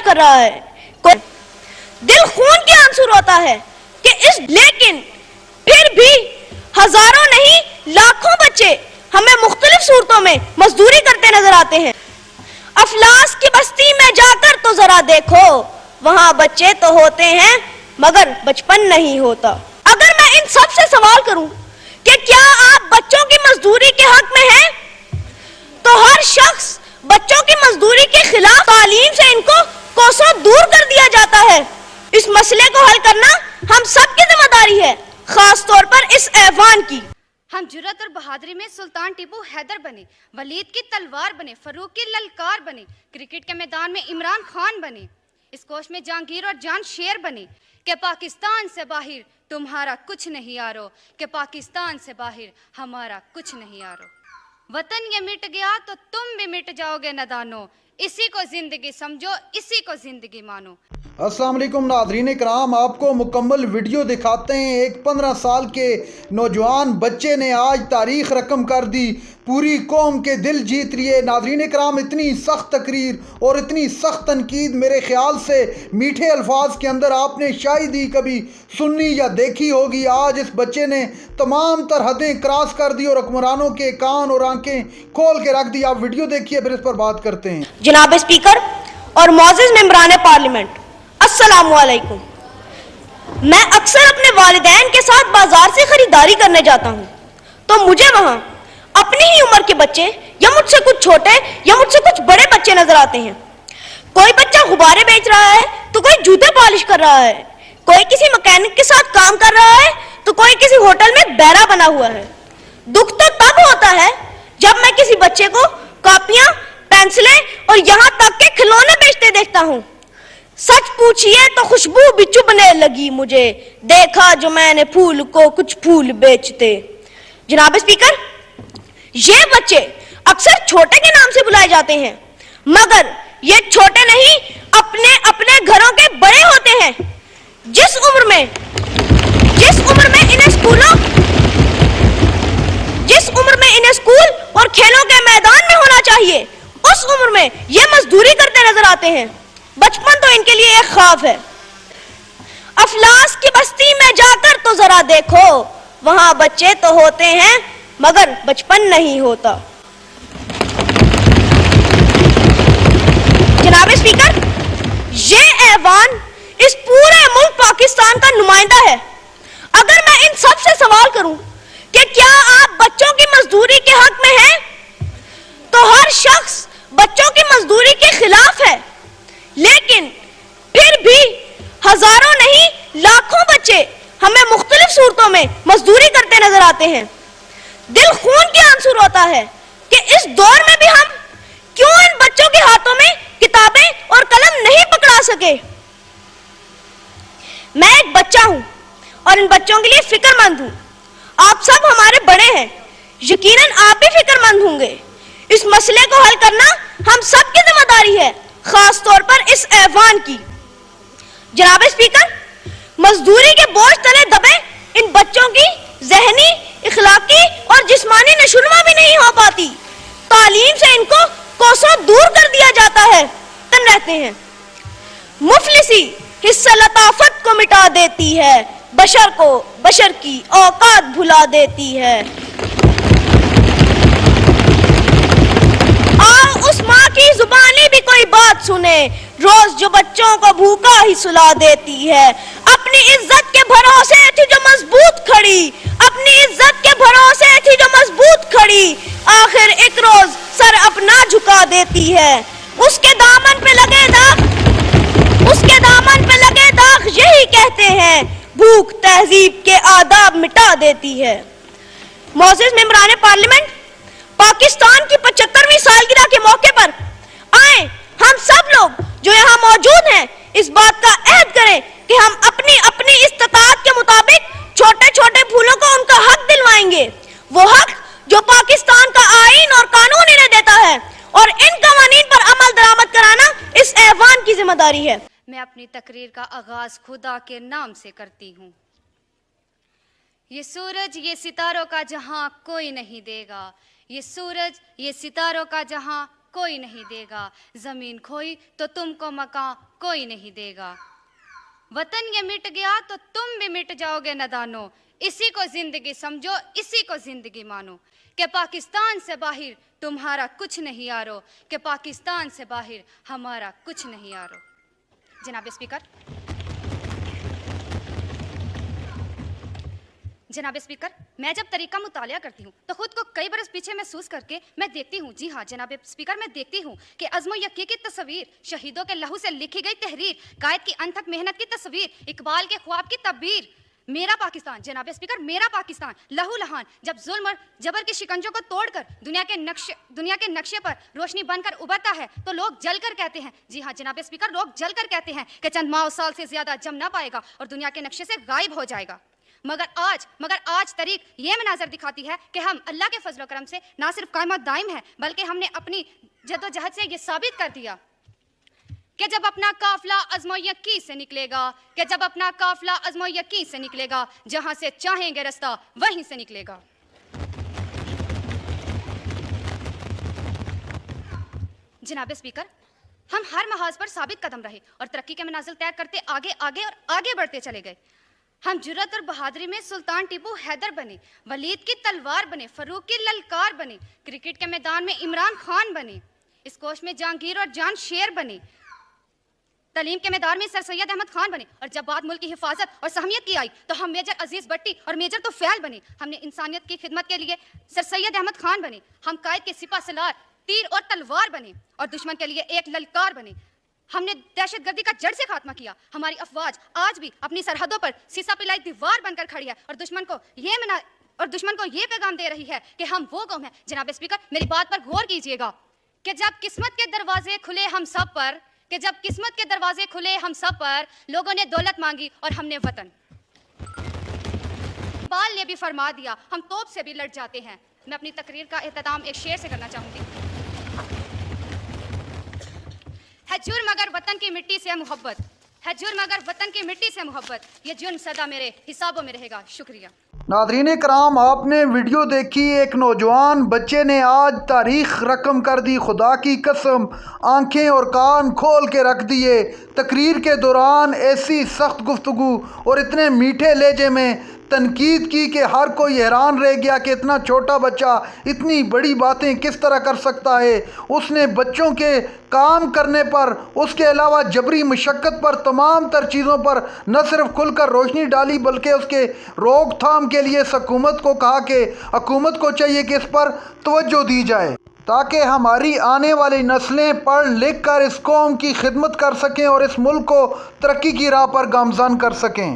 कर रहा है, कोई दिल खून के आंसू रोता है कि लेकिन फिर भी हजारों नहीं लाखों बच्चे हमें मुख्तलिफ सूरतों में मजदूरी करते नजर आते हैं। अफलास की बस्ती में जाकर तो जरा देखो, वहां बच्चे तो होते हैं मगर बचपन नहीं होता। अगर मैं इन सब से सवाल करूं कि क्या आप बच्चों की मजदूरी के हक में हैं, तो हर शख्स बच्चों की मजदूरी के खिलाफ तालीम से इनको कोसों दूर कर दिया जाता है। इस मसले को हल करना हम सब की जिम्मेदारी है, खास तौर पर इस ऐवान की। हम जुर्रत और बहादुरी में सुल्तान टीपू हैदर बने, वलीद की तलवार बने, फरूक की ललकार बने, क्रिकेट के मैदान में इमरान खान बने, इस कोश में जहांगीर और जान शेर बने कि पाकिस्तान से बाहर तुम्हारा कुछ नहीं यारो, कि पाकिस्तान से बाहर हमारा कुछ नहीं यारो। वतन ये मिट गया तो तुम भी मिट जाओगे नदानो, इसी को जिंदगी समझो, इसी को जिंदगी मानो। अस्सलाम वालेकुम नाज़रीन कराम, आपको मुकम्मल वीडियो दिखाते हैं। एक 15 साल के नौजवान बच्चे ने आज तारीख़ रकम कर दी, पूरी कौम के दिल जीत लिए। नाज़रीन कराम, इतनी सख्त तकरीर और इतनी सख्त तनकीद मेरे ख़्याल से मीठे अल्फाज के अंदर आपने शायद ही कभी सुननी या देखी होगी। आज इस बच्चे ने तमाम तर हदें क्रॉस कर दी और हुक्मरानों के कान और आंखें खोल के रख दी। आप वीडियो देखिए, फिर इस पर बात करते हैं। जनाब स्पीकर और मोअज़्ज़िज़ मेंबरान पार्लियामेंट, अस्सलामु अलैकुम। मैं अक्सर अपने वालिदैन के साथ बाजार से खरीदारी करने जाता हूँ, तो मुझे वहाँ अपनी ही उम्र के बच्चे या मुझसे कुछ छोटे या मुझसे कुछ बड़े बच्चे नजर आते हैं। कोई बच्चा गुब्बारे बेच रहा है तो कोई जूते पॉलिश कर रहा है, कोई किसी मैकेनिक के साथ काम कर रहा है तो कोई किसी होटल में बैरा बना हुआ है। दुख तो तब होता है जब मैं किसी बच्चे को कॉपियां, पेंसिलें और यहाँ तक के खिलौने बेचते देखता हूँ। सच पूछिए तो खुशबू भी चुभने लगी मुझे, देखा जो मैंने फूल को कुछ फूल बेचते। जनाब स्पीकर, ये बच्चे अक्सर छोटे के नाम से बुलाए जाते हैं, मगर ये छोटे नहीं, अपने अपने घरों के बड़े होते हैं। जिस उम्र में इन्हें स्कूल और खेलों के मैदान में होना चाहिए, उस उम्र में ये मजदूरी करते नजर आते हैं। बचपन तो इनके लिए एक ख्वाब है। अफलास की बस्ती में जाकर तो जरा देखो, वहां बच्चे तो होते हैं मगर बचपन नहीं होता। जनाब स्पीकर, ये ऐवान इस पूरे मुल्क पाकिस्तान का नुमाइंदा है। अगर मैं इन सब से सवाल करूं कि क्या आप बच्चों की मजदूरी के हक में हैं, तो हर शख्स बच्चों की मजदूरी के खिलाफ है। लेकिन फिर भी हजारों नहीं लाखों बच्चे हमें मुख्तलिफ सूरतों में मजदूरी करते नजर आते हैं। दिल खून के आंसू रोता है कि इस दौर में भी हम क्यों इन बच्चों के हाथों में किताबें और कलम नहीं पकड़ा सके। मैं एक बच्चा हूं और इन बच्चों के लिए फिक्रमंद हूं। आप सब हमारे बड़े हैं, यकीनन आप भी फिक्रमंद होंगे। इस मसले को हल करना हम सब की जिम्मेदारी है, खास तौर पर इस ऐवान की। जनाब स्पीकर, मजदूरी के बोझ तले दबे इन बच्चों की ज़हनी, इखलाकी और जिस्मानी नशुनमा भी नहीं हो पाती। तालीम से इनको कोसों दूर कर दिया जाता है, तन रहते हैं। मुफलिसी हिस्सा लताफत को मिटा देती है, बशर को बशर की औकात भुला देती है। उस माँ की जुबानी भी कोई बात सुने, रोज जो बच्चों को भूखा ही सुला देती है। अपनी इज्जत के भरोसे थी जो मजबूत खड़ी, अपनी इज्जत के भरोसे थी जो मजबूत खड़ी, आखिर एक रोज सर अपना झुका देती है। उसके दामन पे लगे दाग यही कहते हैं, भूख तहजीब के आदाब मिटा देती है। मोअज़्ज़िज़ मेंबरान पार्लियामेंट, पाकिस्तान की 75वीं सालगिरह के मौके पर आए हम सब लोग जो यहाँ मौजूद हैं, इस बात का अहद करें कि हम अपनी अपनी इस्तिताअत के मुताबिक छोटे छोटे फूलों को उनका हक दिलवाएंगे, वो हक जो पाकिस्तान का आईन और कानून इन्हें देता है, और इन कवानीन पर अमल दरामद कराना इस ऐवान की जिम्मेदारी है। मैं अपनी तकरीर का आगाज खुदा के नाम से करती हूँ। ये सूरज, ये सितारों का जहां कोई नहीं देगा, ये सूरज, ये सितारों का जहां कोई नहीं देगा, जमीन खोई तो तुमको मकान कोई नहीं देगा। वतन ये मिट गया तो तुम भी मिट जाओगे नादानो, इसी को जिंदगी समझो, इसी को जिंदगी मानो, कि पाकिस्तान से बाहर तुम्हारा कुछ नहीं यारो, कि पाकिस्तान से बाहर हमारा कुछ नहीं यारो। जनाब स्पीकर, जनाब स्पीकर, मैं जब तरीका मुतालिया करती हूँ तो खुद को कई बरस पीछे महसूस करके मैं देखती हूँ, जी हाँ जनाब स्पीकर, मैं देखती हूँ कि अज़्म यकी की तस्वीर, शहीदों के लहू से लिखी गई तहरीर, कायद की अनथक मेहनत की तस्वीर, इकबाल के ख्वाब की तब्बीर, मेरा पाकिस्तान, जनाब स्पीकर मेरा पाकिस्तान, लहू लहान जब जुल्म और जबर के शिकंजों को तोड़कर दुनिया के नक्शे पर रोशनी बनकर उभरता है तो लोग जलकर कहते हैं, जी हाँ जनाब स्पीकर, लोग जलकर कहते हैं कि चंद माह साल से ज्यादा जम ना पाएगा और दुनिया के नक्शे से गायब हो जाएगा। मगर आज तारीख ये मनाजर दिखाती है कि हम अल्लाह के फजल करम से ना सिर्फ कायम दाइम है बल्कि हमने अपनी जद्दोजहद से ये साबित कर दिया कि जब अपना काफिला अज़्म यकी से निकलेगा, कि जब अपना काफिला अज़्म यकी से निकलेगा, जहां से चाहेंगे रास्ता वहीं से निकलेगा। जनाब स्पीकर, हम हर महाज पर साबित कदम रहे और तरक्की के मनाजिल तय करते आगे आगे और आगे बढ़ते चले गए। हम जुर्रत और बहादुरी में सुल्तान टीपू हैदर बने, वलीद की तलवार बने, फरूक की ललकार बने, क्रिकेट के मैदान में इमरान खान बने, इस कोश में जहांगीर और जान शेर बने, तालीम के मैदान में सर सैयद अहमद खान बने, और जब बात मुल्क की हिफाजत और सहमियत की आई तो हम मेजर अजीज भट्टी और मेजर तोफैल बने। हमने इंसानियत की खिदमत के लिए सर सैयद अहमद खान बने, हम कायद के सिपा सलार, तीर और तलवार बने और दुश्मन के लिए एक ललकार बने। हमने दहशतगर्दी का जड़ से खात्मा किया, हमारी अफवाज आज भी अपनी सरहदों पर सीसा पिलाई दीवार बनकर खड़ी है और दुश्मन को ये पैगाम दे रही है कि हम वो कौम है। जनाब स्पीकर, मेरी बात पर गौर कीजिएगा कि जब किस्मत के दरवाजे खुले हम सब पर, कि जब किस्मत के दरवाजे खुले हम सब पर, लोगों ने दौलत मांगी और हमने वतन। इकबाल ने भी फरमा दिया, हम तोप से भी लड़ जाते हैं। मैं अपनी तकरीर का एहतमाम एक शेर से करना चाहूंगी। है जुर्म मगर वतन की मिट्टी से मोहब्बत, है जुर्म मगर वतन की मिट्टी से मोहब्बत, ये जुर्म सदा मेरे हिसाबों में रहेगा। शुक्रिया। नाज़रीन कराम, आपने वीडियो देखी, एक नौजवान बच्चे ने आज तारीख रकम कर दी। खुदा की कसम आंखें और कान खोल के रख दिए। तकरीर के दौरान ऐसी सख्त गुफ्तगू और इतने मीठे लहजे में तनकीद की कि हर कोई हैरान रह गया कि इतना छोटा बच्चा इतनी बड़ी बातें किस तरह कर सकता है। उसने बच्चों के काम करने पर, उसके अलावा जबरी मशक्क़त पर, तमाम तर चीज़ों पर न सिर्फ खुलकर रोशनी डाली बल्कि उसके रोकथाम के लिए हुकूमत को कहा कि हुकूमत को चाहिए कि इस पर तवज्जो दी जाए ताकि हमारी आने वाली नस्लें पढ़ लिख कर इस कौम की खिदमत कर सकें और इस मुल्क को तरक्की की राह पर गामज़न कर सकें।